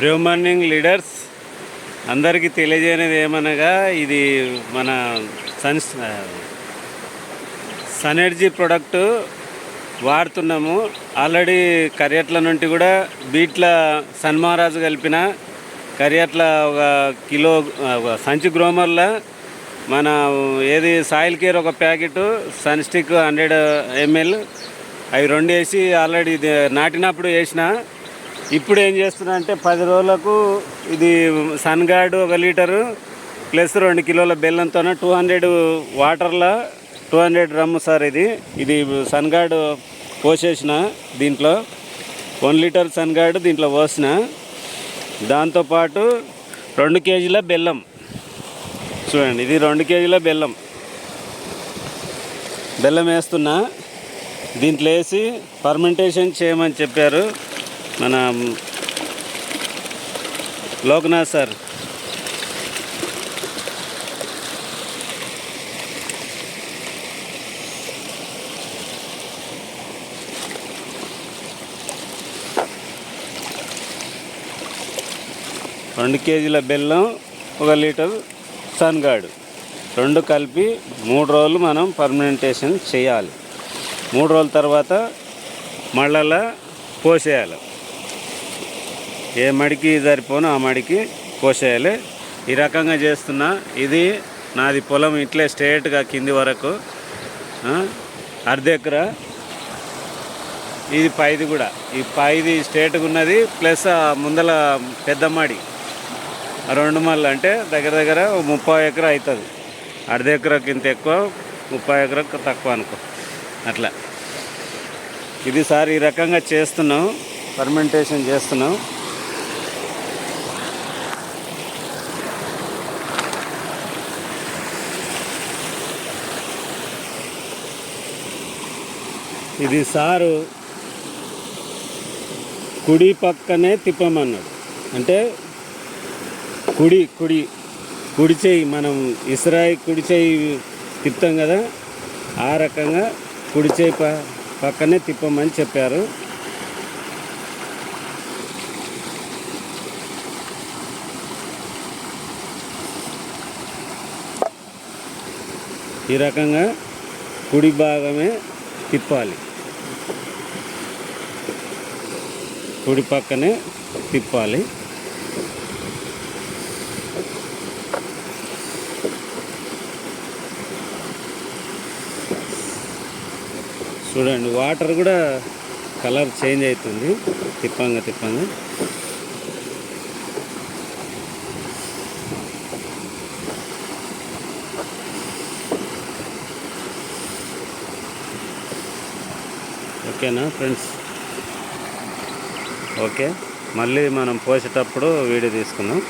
ప్రియో morning leaders అందరికీ తెలియజేయనిది ఏమనగా ఇది మన సనెర్జీ ప్రోడక్ట్ వాడుతున్నాము. ఆల్రెడీ కరియట్ల నుండి కూడా బీట్ల సన్మహారాజు కలిపిన కరియట్ల ఒక కిలో సంచి గ్రోమర్ల మన ఏది సాయిల్ కేర్ ఒక ప్యాకెట్, సన్ స్టిక్ 100 ml అవి 2 వేసి ఆల్రెడీ నాటినప్పుడు వేసిన. ఇప్పుడు ఏం చేస్తున్నా అంటే 10 రోజులకు ఇది సన్ గార్డ్ 1 లీటరు ప్లస్ 2 కిలోల బెల్లంతో 200 వాటర్లో 200 డ్రమ్ సార్. ఇది సన్ గార్డ్ పోసేసిన, దీంట్లో 1 లీటర్ సన్ గార్డ్ దీంట్లో పోసిన. దాంతోపాటు 2 కేజీల బెల్లం చూడండి, ఇది 2 కేజీల బెల్లం వేస్తున్నా. దీంట్లో వేసి ఫర్మెంటేషన్ చేయమని చెప్పారు మన లోక్నాథ్ సార్. రెండు కేజీల బెల్లం 1 లీటర్ సన్ గార్డ్ 2 కలిపి 3 రోజులు మనం ఫర్మెంటేషన్ చేయాలి. 3 రోజుల తర్వాత మళ్ళా పోసేయాలి. ఏ మడికి సరిపోనో ఆ మడికి పోసేయాలి. ఈ రకంగా చేస్తున్నా. ఇది నాది పొలం ఇట్లే స్ట్రేట్గా కింది వరకు 1/2 ఎకరా. ఇది పైది కూడా, ఈ పైది స్ట్రేట్గా ఉన్నది ప్లస్ ముందల పెద్ద మడి 2 మళ్ళీ అంటే దగ్గర 30 ఎకరా అవుతుంది. 1/2 ఎకరాకి ఇంత ఎక్కువ, 30 ఎకరాకు తక్కువ అనుకో అట్లా. ఇది సార్ ఈ రకంగా చేస్తున్నాం, ఫర్మెంటేషన్ చేస్తున్నాం. ఇది సారు కుడి పక్కనే తిప్పమన్నాడు. అంటే కుడి చేయి మనం ఇస్రాయి కుడి చేయి తిప్పుతాం కదా, ఆ రకంగా కుడి చేయి పక్కనే తిప్పమని చెప్పారు. ఈ రకంగా కుడి భాగమే తిప్పాలి, కుడి పక్కనే తిప్పాలి. చూడండి, వాటర్ కూడా కలర్ చేంజ్ అవుతుంది తిప్పంగా. ఓకేనా ఫ్రెండ్స్? ఓకే, మళ్ళీ మనం పోసేటప్పుడు వీడియో తీసుకుందాం.